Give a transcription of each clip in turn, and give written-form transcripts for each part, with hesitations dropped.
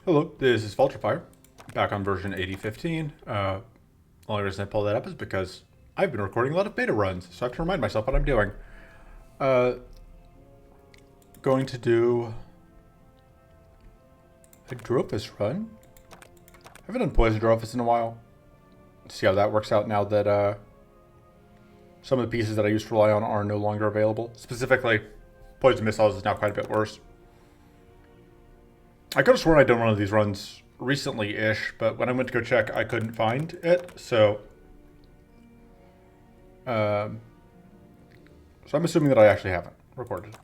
Hello, this is Vulturefire, back on version 8015. The only reason I pulled that up is because I've been recording a lot of beta runs, so I have to remind myself what I'm doing. Going to do a Drofis run. I haven't done Poison Drofis in a while. See how that works out now that some of the pieces that I used to rely on are no longer available. Specifically, Poison Missiles is now quite a bit worse. I could have sworn I'd done one of these runs recently-ish, but when I went to go check, I couldn't find it, so I'm assuming that I actually haven't recorded.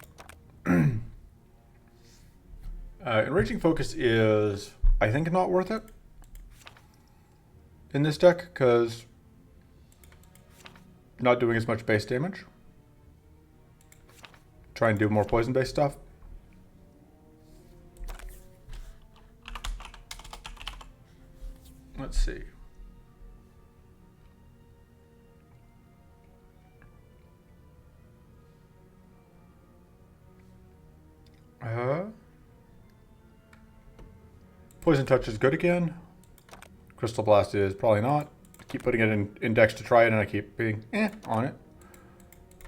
Enraging Focus is, I think, not worth it in this deck, because not doing as much base damage. Try and do more poison-based stuff. Let's see. Poison Touch is good again. Crystal Blast is probably not. I keep putting it in index to try it, and I keep being on it.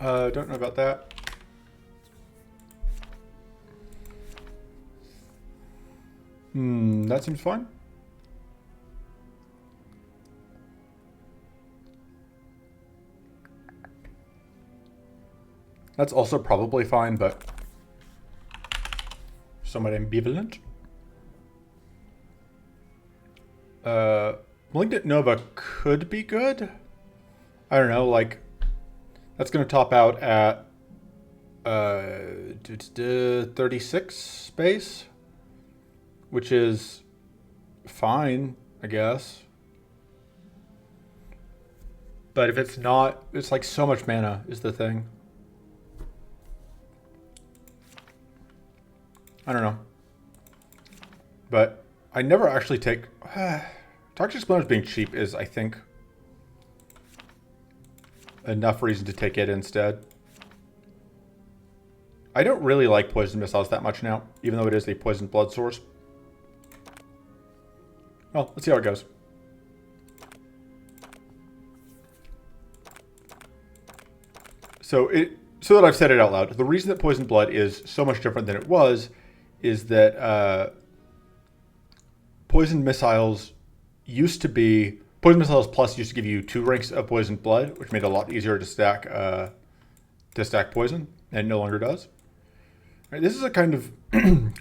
Don't know about that. That seems fine. That's also probably fine, but somewhat ambivalent. Malignant Nova could be good. I don't know, like, that's going to top out at 36 space, which is fine, I guess. But if it's not, it's like so much mana is the thing. I don't know. But I never actually take... Toxic Splinters being cheap is, I think, enough reason to take it instead. I don't really like Poison Missiles that much now, even though it is a poison blood source. Well, let's see how it goes. So that I've said it out loud, the reason that Poison Blood is so much different than it was is that Poison Missiles Plus used to give you 2 ranks of Poison Blood, which made it a lot easier to stack poison, and it no longer does. Right, this is a kind of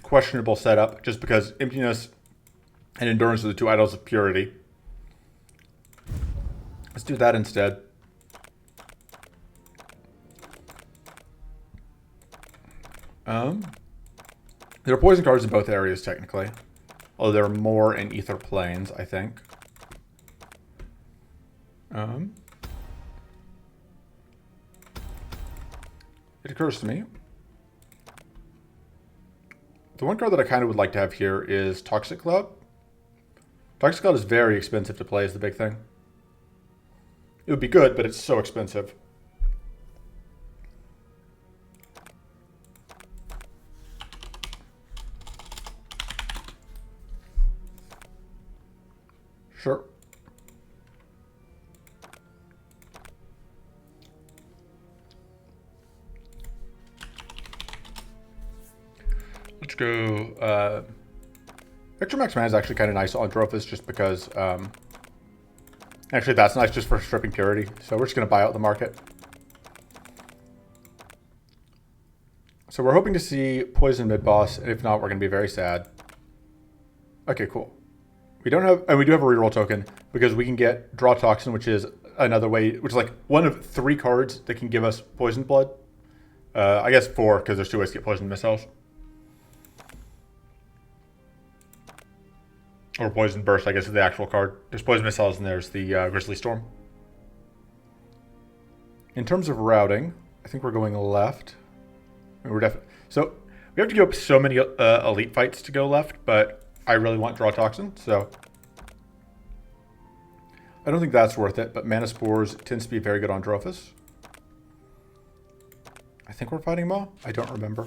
questionable setup, just because Emptiness and Endurance are the 2 idols of purity. Let's do that instead. There are poison cards in both areas, technically. Although there are more in Ether Planes, I think. It occurs to me. The one card that I kind of would like to have here is Toxic Cloud. Toxic Cloud is very expensive to play, is the big thing. It would be good, but it's so expensive. Sure. Let's go. Extra Max Mana is actually kind of nice on Drofis just because... actually, that's nice just for stripping purity. So we're just going to buy out the market. So we're hoping to see Poison mid-boss, and if not, we're going to be very sad. Okay, cool. We don't have, and we do have a reroll token because we can get Draw Toxin, which is another way, which is like one of 3 cards that can give us Poison Blood. I guess 4 because there's 2 ways to get Poison Missiles. Or Poison Burst, I guess, is the actual card. There's Poison Missiles and there's the Grizzly Storm. In terms of routing, I think we're going left. We're definitely so we have to give up so many elite fights to go left, but I really want Draw Toxin, so I don't think that's worth it, but Mana Spores tends to be very good on Drofis. I think we're fighting Maw? I don't remember.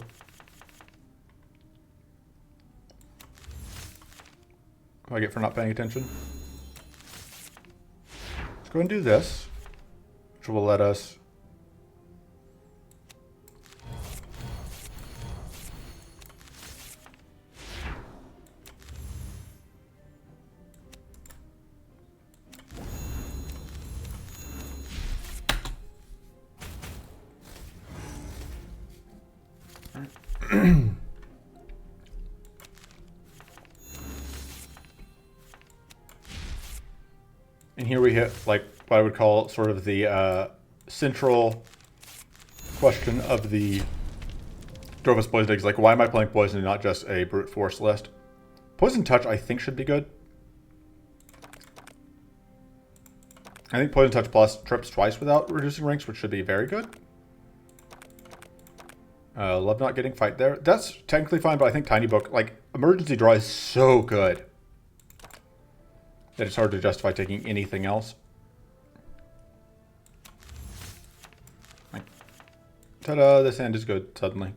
I get for not paying attention. Let's go and do this, which will let us and here we hit like what I would call sort of the central question of the Drofis Poison Eggs. Like, why am I playing Poison and not just a Brute Force list? Poison Touch, I think, should be good. I think Poison Touch plus trips twice without reducing ranks, which should be very good. Love not getting fight there. That's technically fine, but I think Tiny Book, like, Emergency Draw is so good that it's hard to justify taking anything else. Like, ta-da, this hand is good suddenly.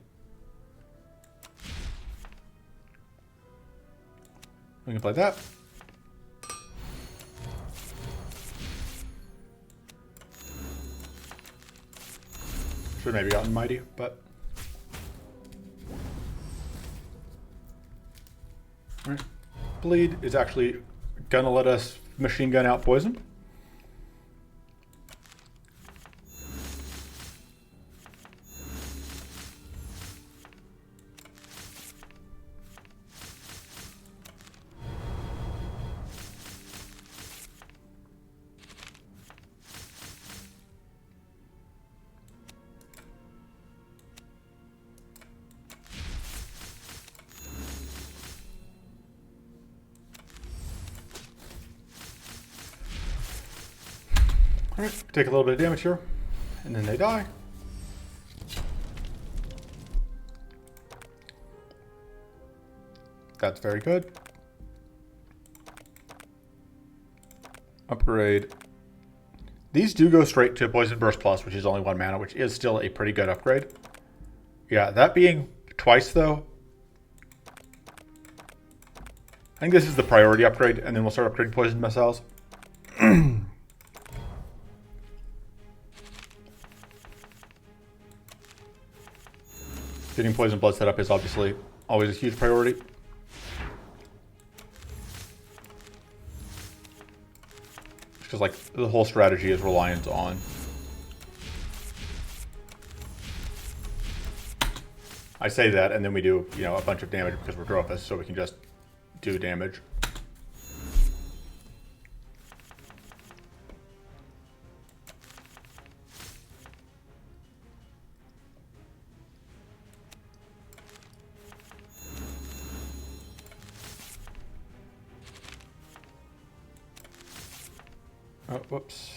We can play that. Should have maybe gotten Mighty, but... Alright. Bleed is actually gonna let us machine gun out Poison. Alright, take a little bit of damage here, and then they die. That's very good. Upgrade. These do go straight to Poison Burst Plus, which is only 1 mana, which is still a pretty good upgrade. Yeah, that being twice, though, I think this is the priority upgrade, and then we'll start upgrading Poison Missiles. Getting Poison Blood set up is obviously always a huge priority. Because like the whole strategy is reliant on I say that and then we do, you know, a bunch of damage because we're Drofis, so we can just do damage. Oh, whoops.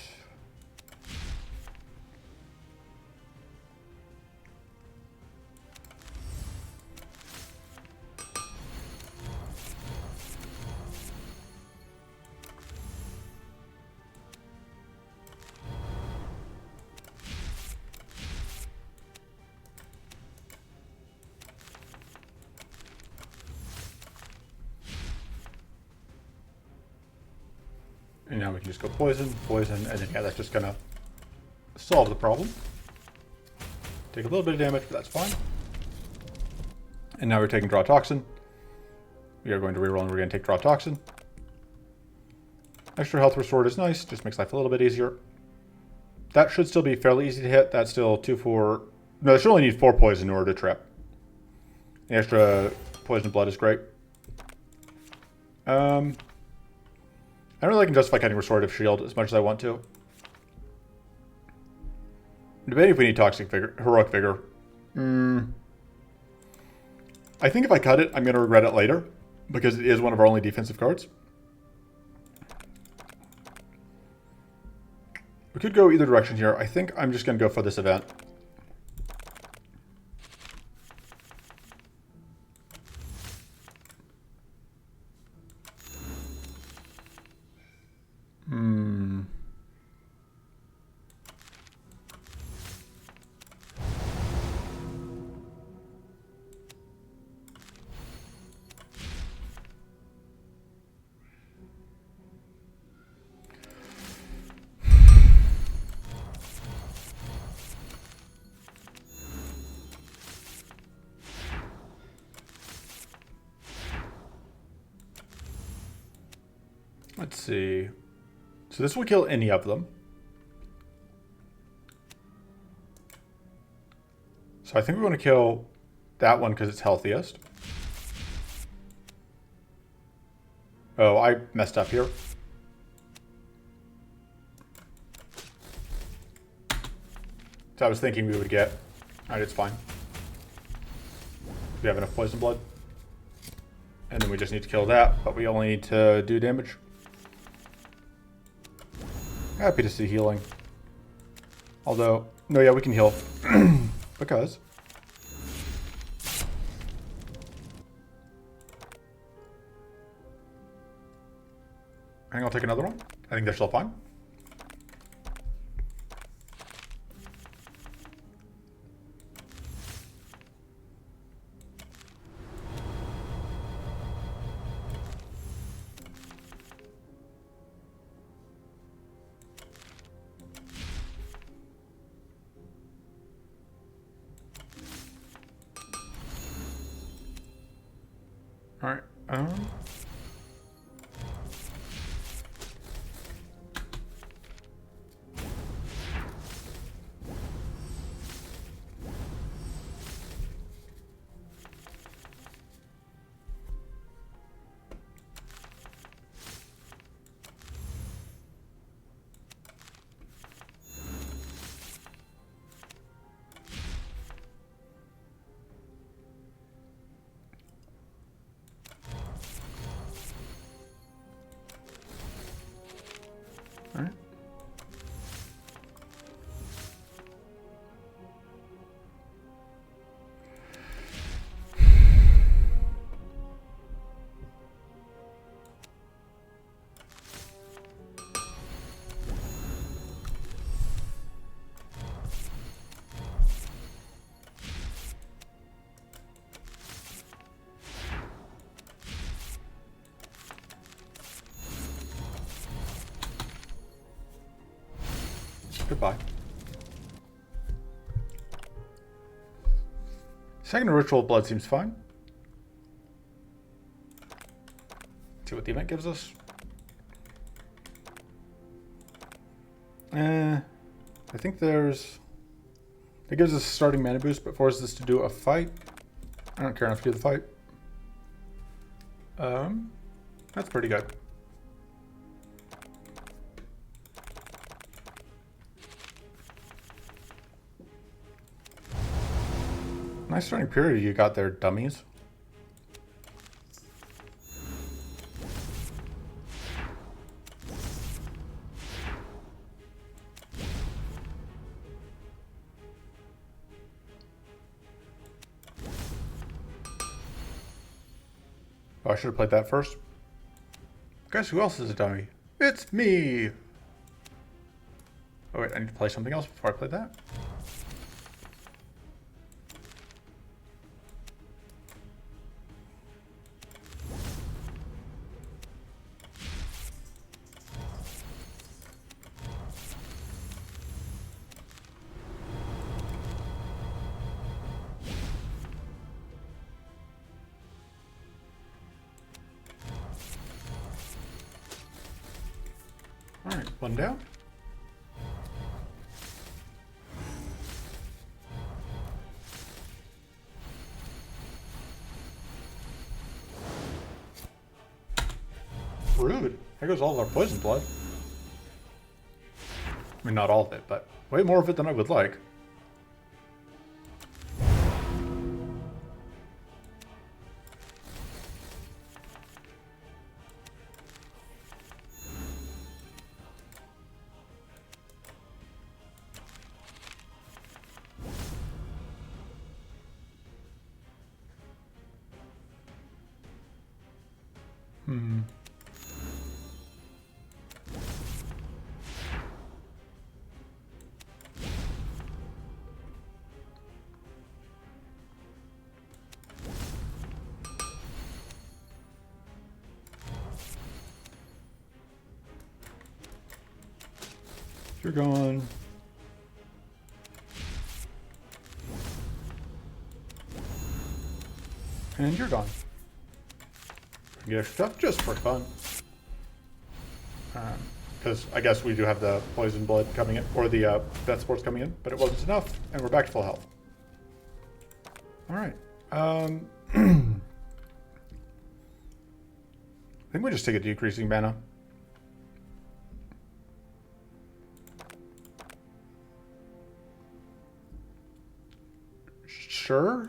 And now we can just go poison, poison, and then yeah, that's just gonna solve the problem. Take a little bit of damage, but that's fine. And now we're taking Draw Toxin. We are going to reroll and we're going to take Draw Toxin. Extra health restored is nice, just makes life a little bit easier. That should still be fairly easy to hit. That's still 2-4. No, it should only need 4 poison in order to trip. The extra poison blood is great. I don't really can justify cutting Restorative Shield as much as I want to. I'm debating if we need Toxic Vigor, Heroic Vigor. I think if I cut it, I'm going to regret it later, because it is one of our only defensive cards. We could go either direction here. I think I'm just going to go for this event. Let's see. So this will kill any of them. So I think we want to kill that one because it's healthiest. Oh, I messed up here. So I was thinking we would get... Alright, it's fine. We have enough poison blood. And then we just need to kill that, but we only need to do damage. Happy to see healing. Although, no, yeah, we can heal. Because... I think I'll take another one. I think they're still fine. All right. All right. Goodbye. Second ritual blood seems fine. Let's see what the event gives us. I think there's... It gives us a starting mana boost, but forces us to do a fight. I don't care enough to do the fight. That's pretty good. Nice starting period you got there, dummies. Oh, I should have played that first. Guess who else is a dummy? It's me! Oh wait, I need to play something else before I play that. Alright, one down. Rude. There goes all of our poison blood. I mean, not all of it, but way more of it than I would like. You're gone. And you're gone. Get extra stuff just for fun. Because I guess we do have the poison blood coming in, or the death spores coming in, but it wasn't enough, and we're back to full health. All right. I think we just take a decreasing mana. Sure.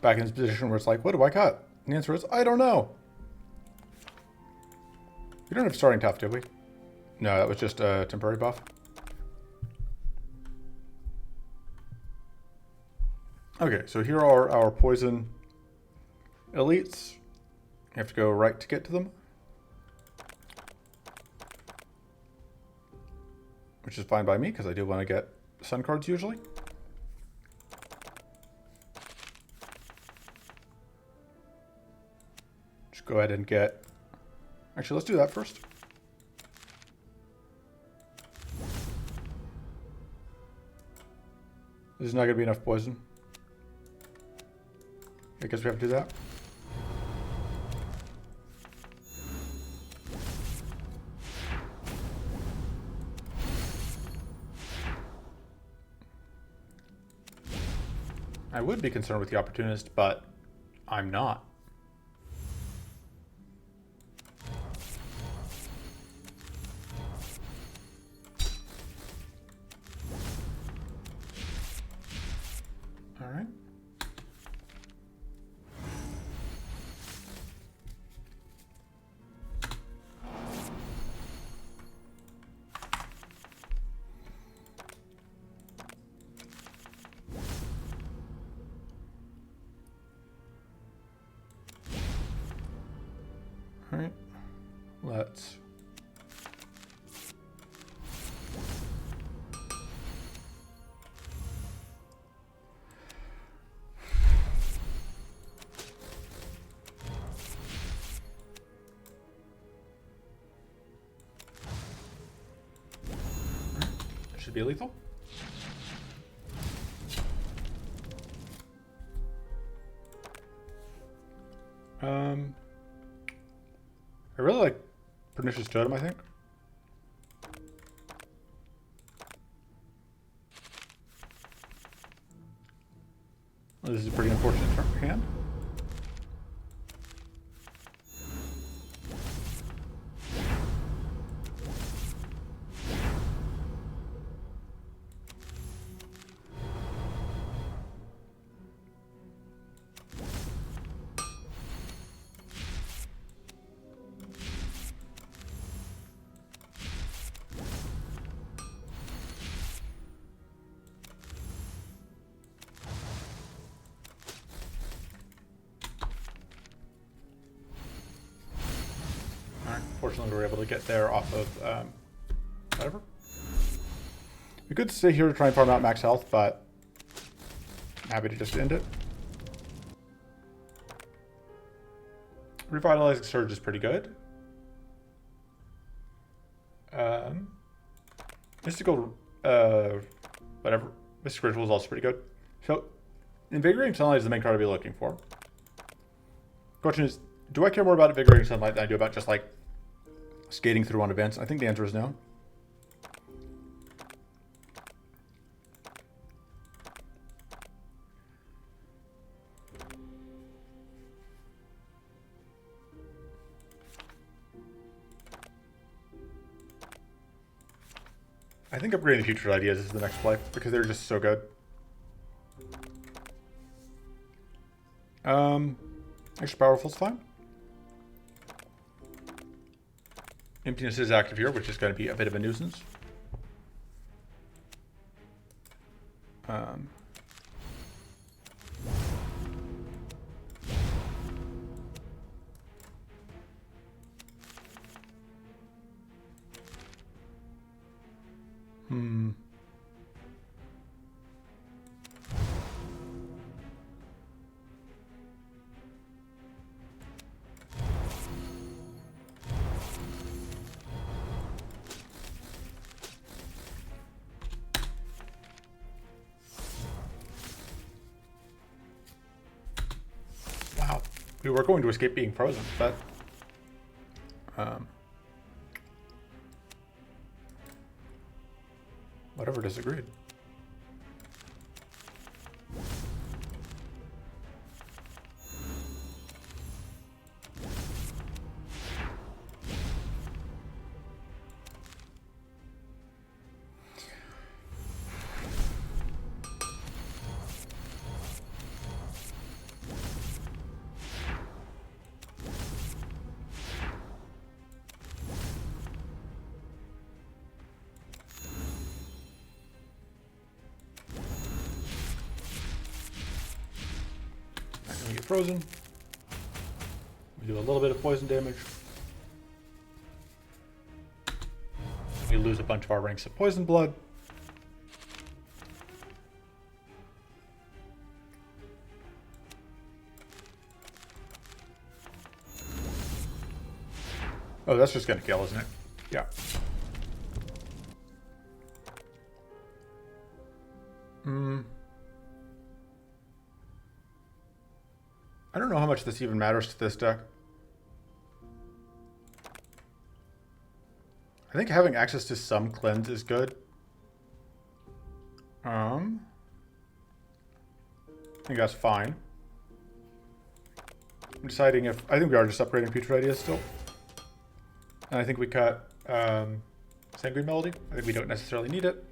Back in this position where it's like, what do I cut? And the answer is, I don't know. We don't have starting tough, did we? No, that was just a temporary buff. Okay, so here are our poison elites. You have to go right to get to them. Which is fine by me, because I do want to get sun cards usually. Just go ahead and get... Actually, let's do that first. This is not going to be enough poison. I guess we have to do that. I would be concerned with the opportunist, but I'm not. All right. All right, let's should be lethal. I really like Pernicious Totem, I think. Well, this is a pretty unfortunate hand. Fortunately, we were able to get there off of whatever. We could stay here to try and farm out max health, but I'm happy to just end it. Revitalizing Surge is pretty good. Mystical, whatever. Mystic Ritual is also pretty good. So, Invigorating Sunlight is the main card I'll be looking for. Question is, do I care more about Invigorating Sunlight than I do about just like skating through on events? I think the answer is no. I think upgrading the Future Ideas is the next play because they're just so good. Extra powerful is fine. Emptiness is active here, which is going to be a bit of a nuisance. We were going to escape being frozen, but whatever, disagreed. We get frozen. We do a little bit of poison damage. We lose a bunch of our ranks of poison blood. Oh, that's just gonna kill, isn't it? Yeah. I don't know how much this even matters to this deck. I think having access to some cleanse is good. I think that's fine. I'm deciding if... I think we are just upgrading future ideas still. And I think we cut Sanguine Melody. I think we don't necessarily need it.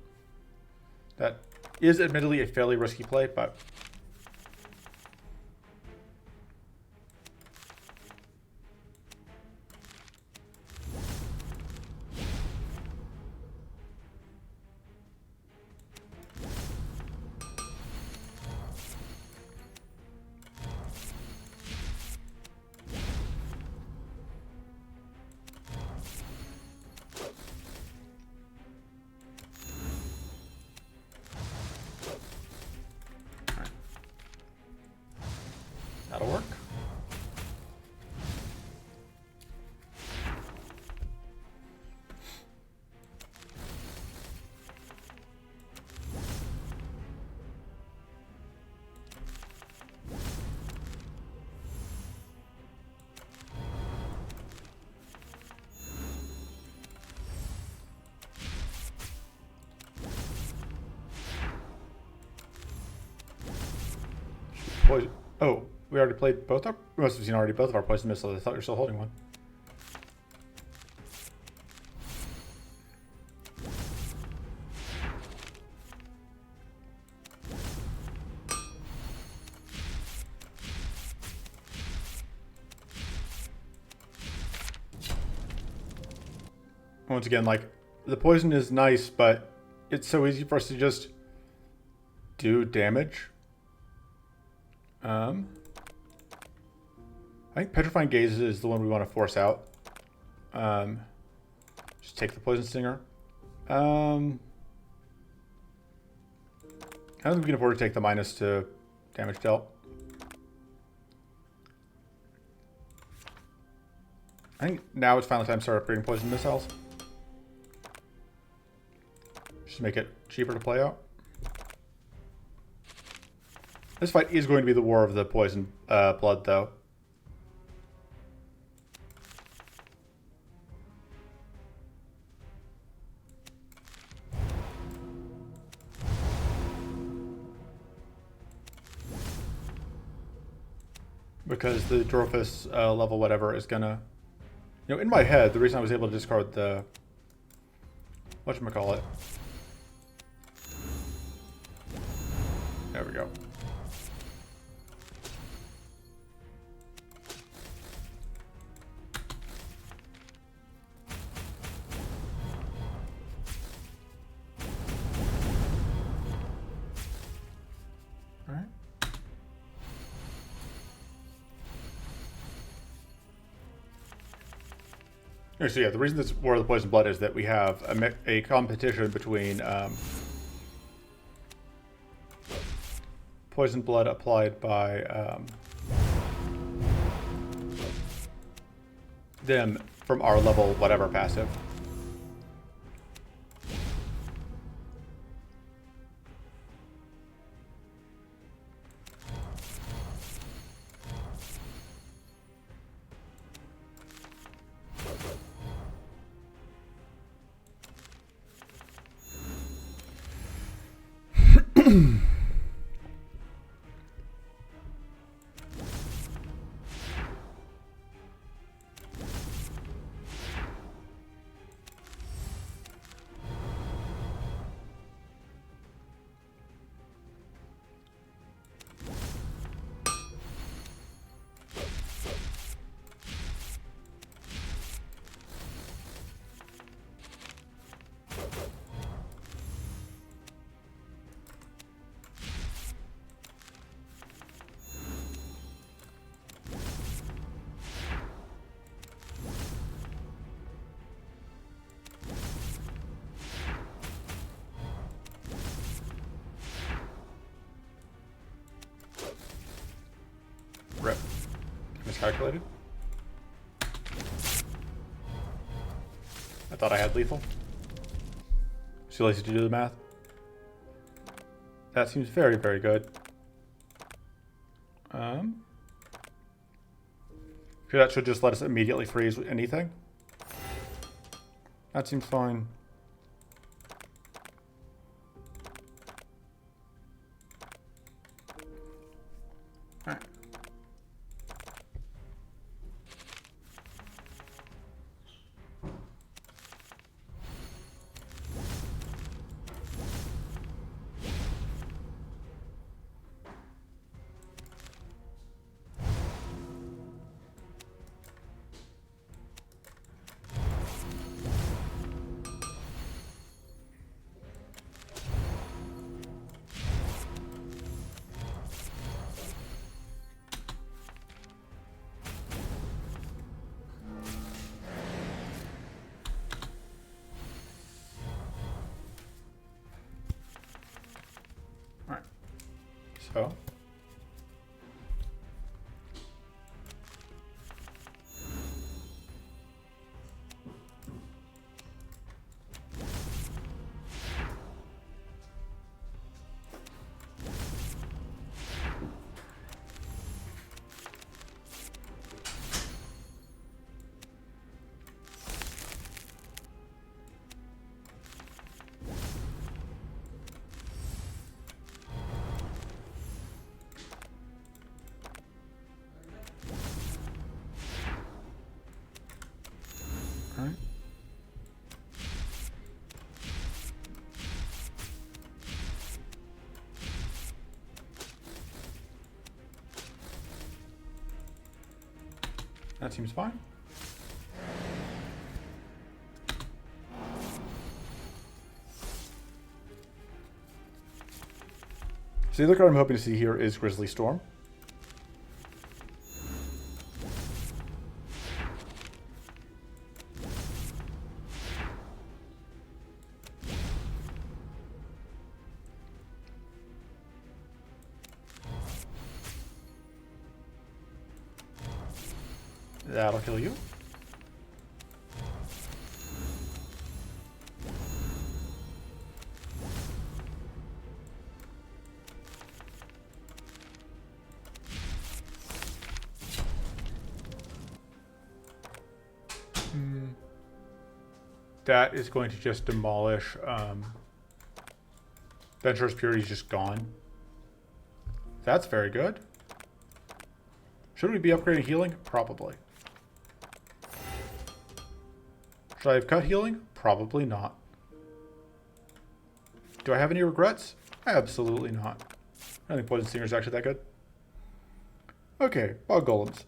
That is admittedly a fairly risky play, but... That'll work. Poison. Oh. We already played both our... We must have seen already both of our poison missiles. I thought you were still holding one. Once again, like, the poison is nice, but it's so easy for us to just do damage. I think Petrifying Gaze is the one we want to force out. Just take the Poison Stinger. I don't think we can afford to take the minus to damage dealt. I think now it's finally time to start upgrading Poison Missiles. Just to make it cheaper to play out. This fight is going to be the war of the poison blood, though. Because the Drofis level whatever is gonna... You know, in my head, the reason I was able to discard the... Whatchamacallit? There we go. So yeah, the reason this War of the Poison Blood is that we have a competition between Poison Blood applied by them from our level whatever passive. Rip. Miscalculated. I thought I had lethal. Too lazy to do the math. That seems very, very good. That should just let us immediately freeze anything. That seems fine. Alright. So. Alright. That seems fine. So the other card I'm hoping to see here is Grizzly Storm. That'll kill you. That is going to just demolish. Venturous Purity is just gone. That's very good. Should we be upgrading healing? Probably. Should I have cut healing? Probably not. Do I have any regrets? Absolutely not. I don't think Poison Stinger is actually that good. Okay, Bog Golems.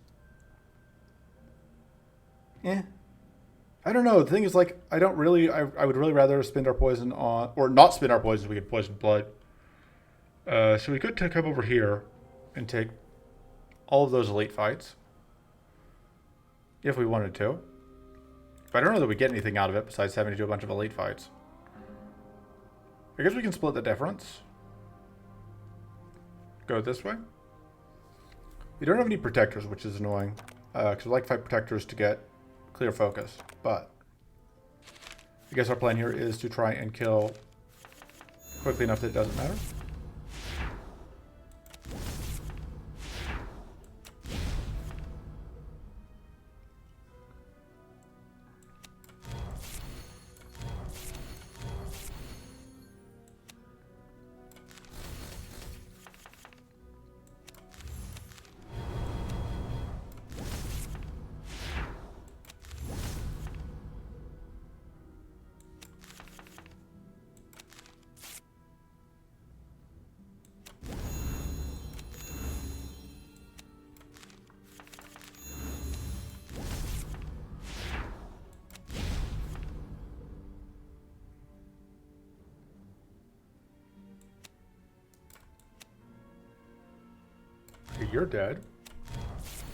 I don't know. The thing is, like, I don't really... I would really rather spend our poison on... Or not spend our poison so we get poison blood. So we could come over here and take all of those elite fights. If we wanted to. But I don't know that we get anything out of it besides having to do a bunch of elite fights. I guess we can split the difference. Go this way. We don't have any protectors, which is annoying. Because we like to fight protectors to get clear focus. But I guess our plan here is to try and kill quickly enough that it doesn't matter. you're dead.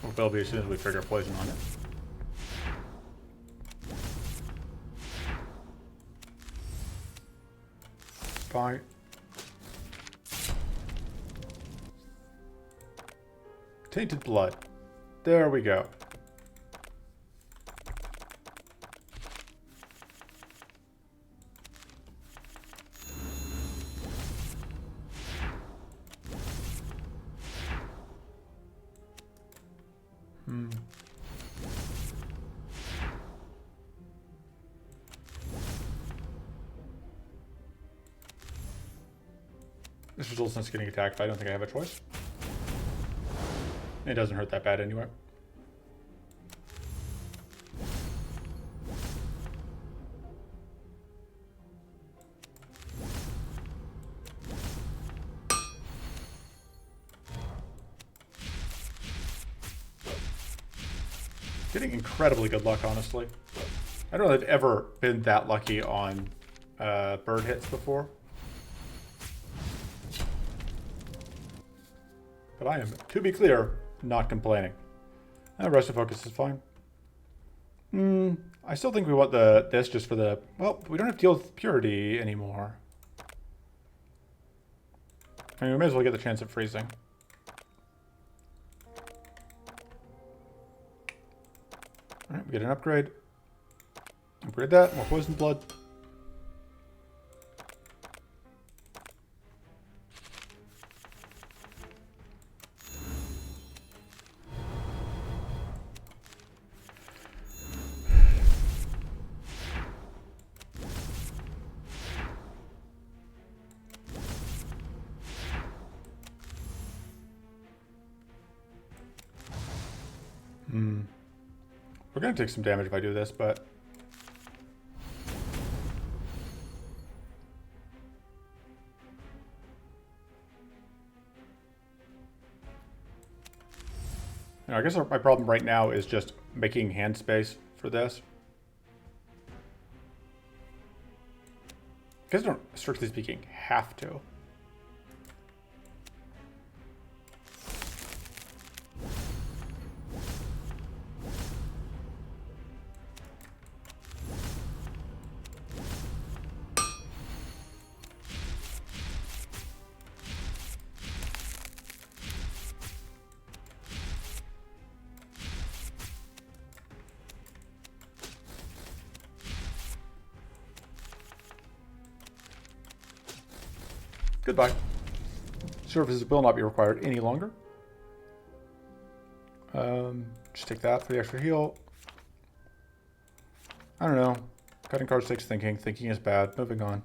Or will be as soon as we trigger poison on it. Fine. Tainted blood. There we go. This results in us getting attacked, but I don't think I have a choice. It doesn't hurt that bad anyway. Getting incredibly good luck, honestly. I don't know if I've ever been that lucky on bird hits before. But I am, to be clear, not complaining. Rest of focus is fine. I still think we want this just for the... Well, we don't have to deal with purity anymore. I mean, we may as well get the chance of freezing. Alright, we get an upgrade. Upgrade that, more poison blood. We're going to take some damage if I do this, but... I guess my problem right now is just making hand space for this. Because I don't, strictly speaking, have to. Goodbye. Services will not be required any longer. Just take that for the extra heal. I don't know. Cutting cards takes thinking. Thinking is bad. Moving on.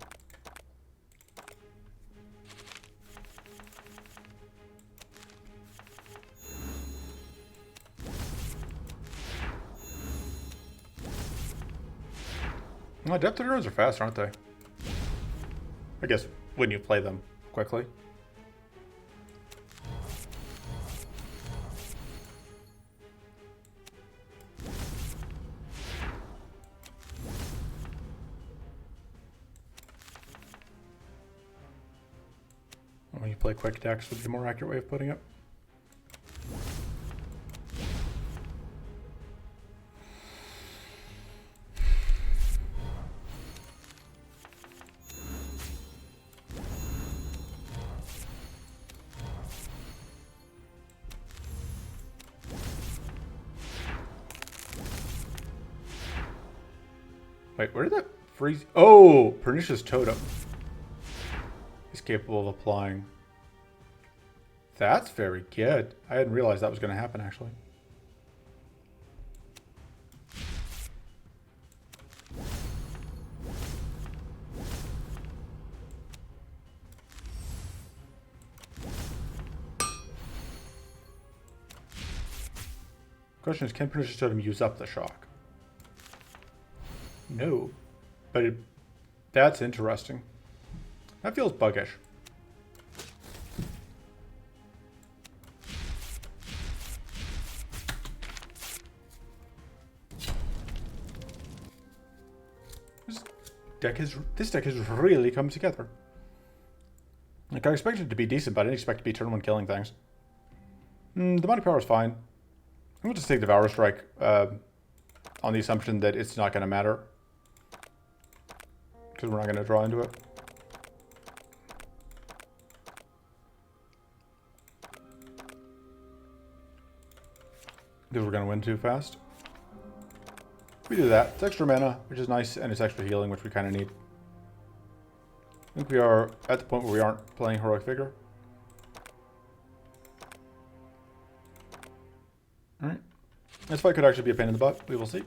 Well, Adepted runes are fast, aren't they? I guess when you play them quickly. When you play quick decks would be a more accurate way of putting it. Wait, where did that freeze? Oh, Pernicious Totem. He's capable of applying. That's very good. I hadn't realized that was going to happen, actually. Question is, can Pernicious Totem use up the shock? No, but that's interesting. That feels buggish. This deck has really come together. Like, I expected it to be decent, but I didn't expect it to be turn one killing things. The money power is fine. We'll just take Devour Strike on the assumption that it's not going to matter. Because we're not going to draw into it. Because we're going to win too fast. We do that. It's extra mana, which is nice, and it's extra healing, which we kind of need. I think we are at the point where we aren't playing Heroic Vigor. Alright. This fight could actually be a pain in the butt. We will see.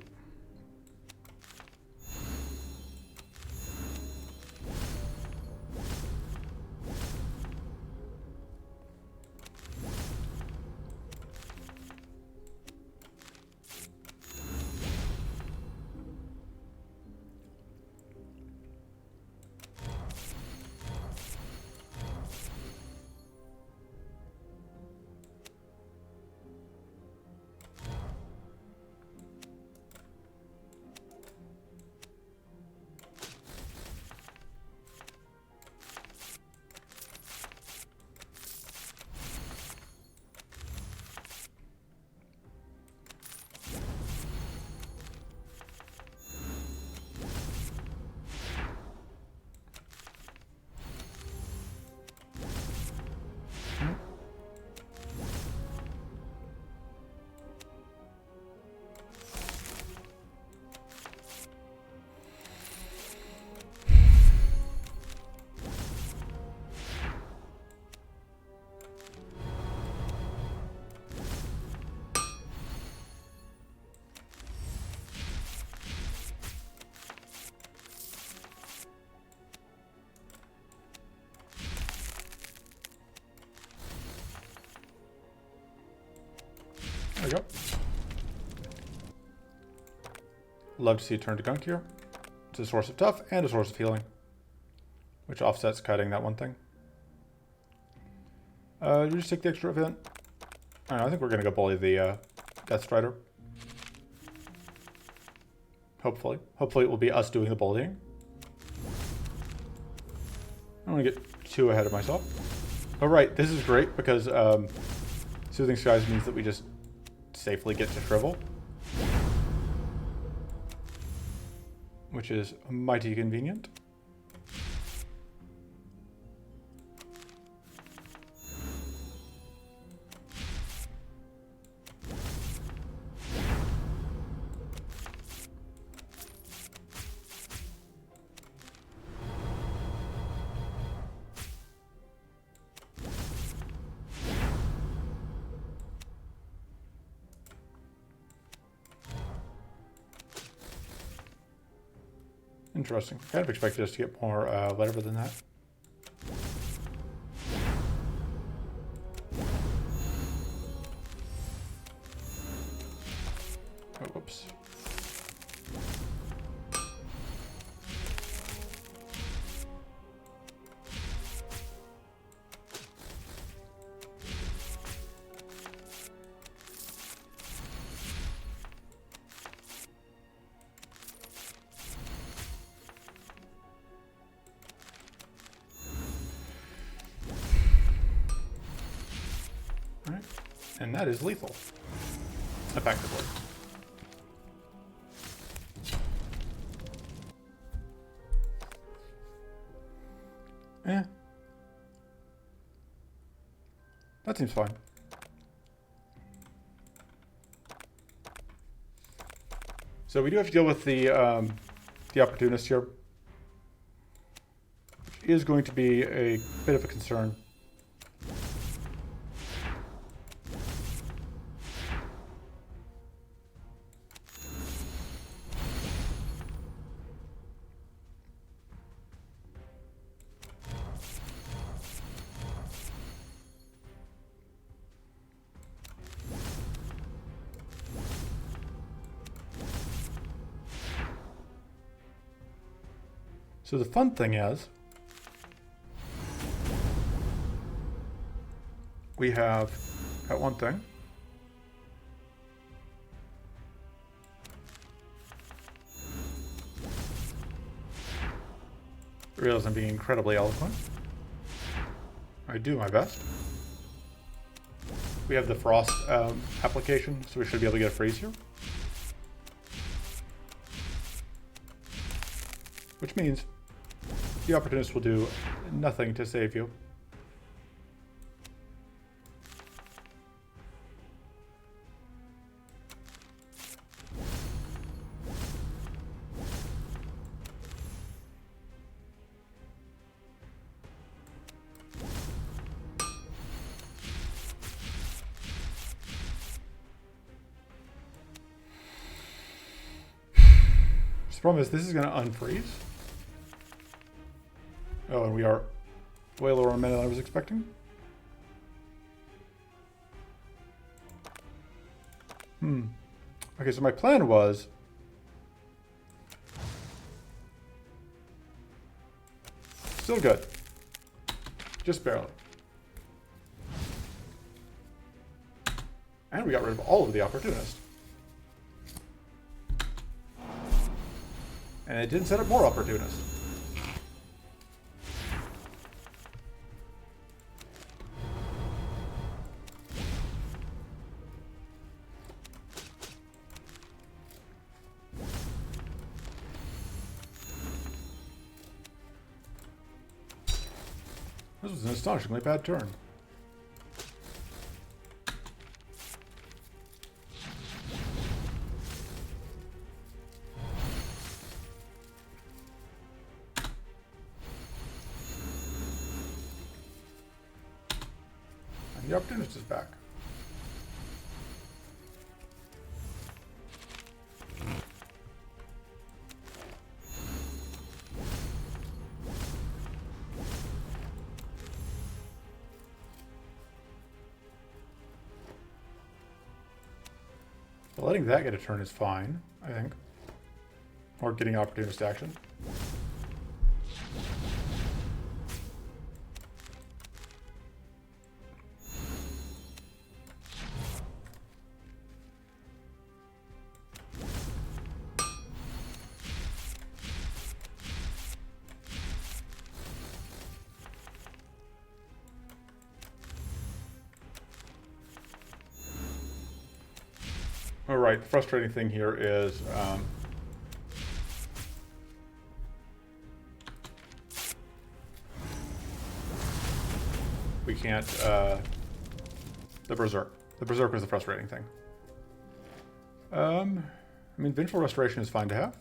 There we go. Love to see a turn to gunk here. It's a source of tough and a source of healing, which offsets cutting that one thing. Do we just take the extra event? I don't know, I think we're going to go bully the Death Strider. Hopefully. Hopefully it will be us doing the bullying. I don't want to get too ahead of myself. Oh right, this is great because Soothing Skies means that we just safely get to Shrivel, which is mighty convenient. Interesting. Kind of expected us to get more whatever than that. Oh, whoops. And that is lethal, effectively. Yeah. That seems fine. So we do have to deal with the opportunist here, which is going to be a bit of a concern. So the fun thing is, we have that one thing. I realize I'm being incredibly eloquent. I do my best. We have the frost application, so we should be able to get a freeze here. Which means the opportunist will do nothing to save you. The problem is this is going to unfreeze. Oh, and we are way lower on mana than I was expecting. Okay, so my plan was... Still good. Just barely. And we got rid of all of the opportunists. And it didn't set up more opportunists. This was an astonishingly bad turn. And the opportunist is back. Letting that get a turn is fine, I think. Or getting opportunist action. All right, the frustrating thing here is we can't, the Berserk. The Berserk was the frustrating thing. I mean, Vengeful Restoration is fine to have.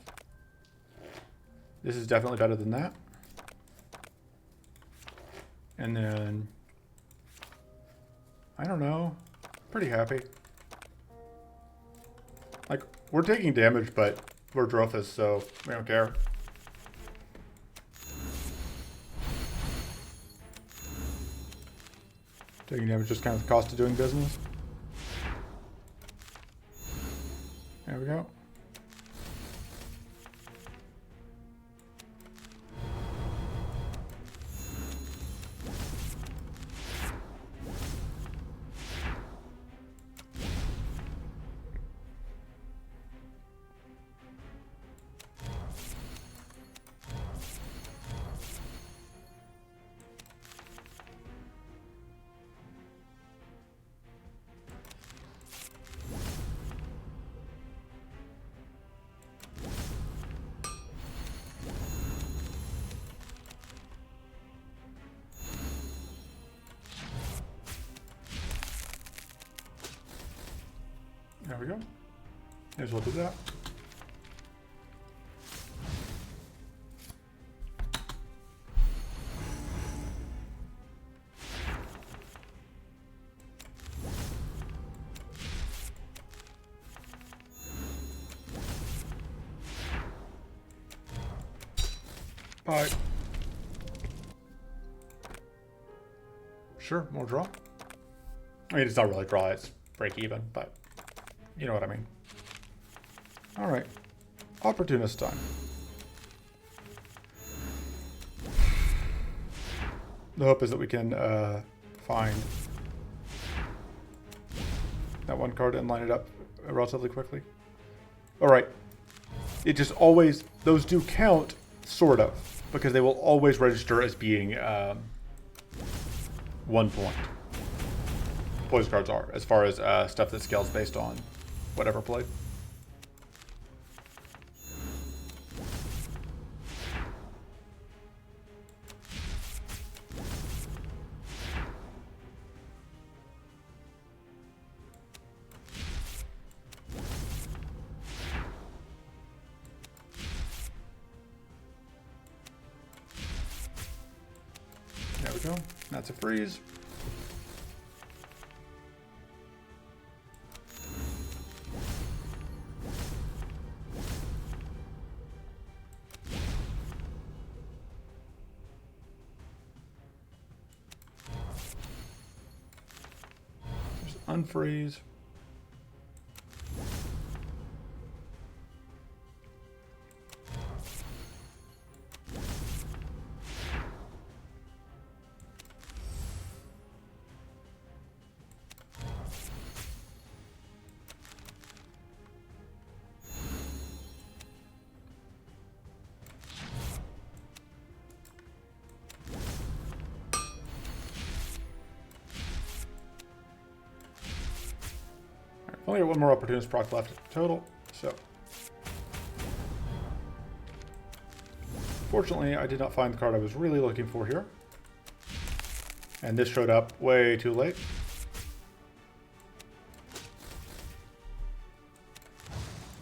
This is definitely better than that. And then, I don't know, pretty happy. Like, we're taking damage, but we're Drofis, so we don't care. Taking damage just kind of the cost of doing business. There we go. There we go. May as well do that. Bye. Sure, more draw. I mean, it's not really draw, it's break even, but you know what I mean. All right, opportunist time. The hope is that we can find that one card and line it up relatively quickly. All right, it just always, those do count, sort of, because they will always register as being 1 point. poison cards are, as far as stuff that scales based on whatever played. There we go. That's a freeze. Just unfreeze. Only got one more opportunist proc left total, so. Fortunately, I did not find the card I was really looking for here. And this showed up way too late.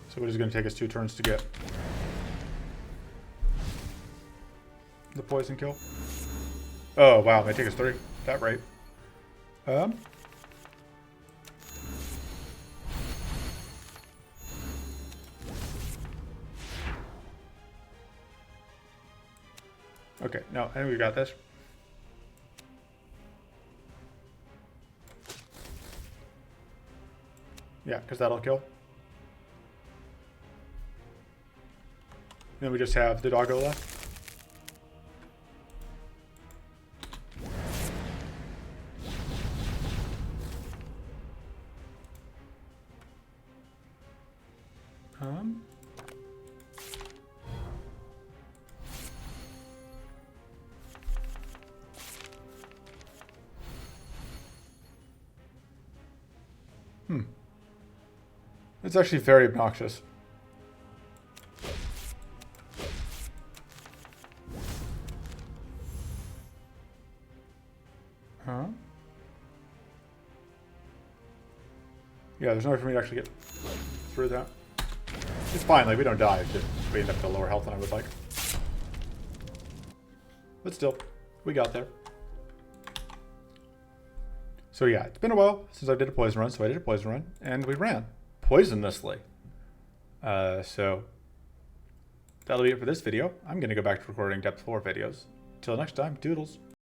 So it is going to take us 2 turns to get the poison kill. Oh, wow, it may take us 3 at that rate. Okay, no, I think we got this. Yeah, because that'll kill. Then we just have the doggo left. It's actually very obnoxious. Huh? Yeah, there's no way for me to actually get through that. It's fine, like, we don't die, it's just we end up with lower health than I would like. But still, we got there. So yeah, it's been a while since I did a poison run, so I did a poison run, and we ran poisonously. So that'll be it for this video. I'm going to go back to recording depth 4 videos. Till next time, doodles.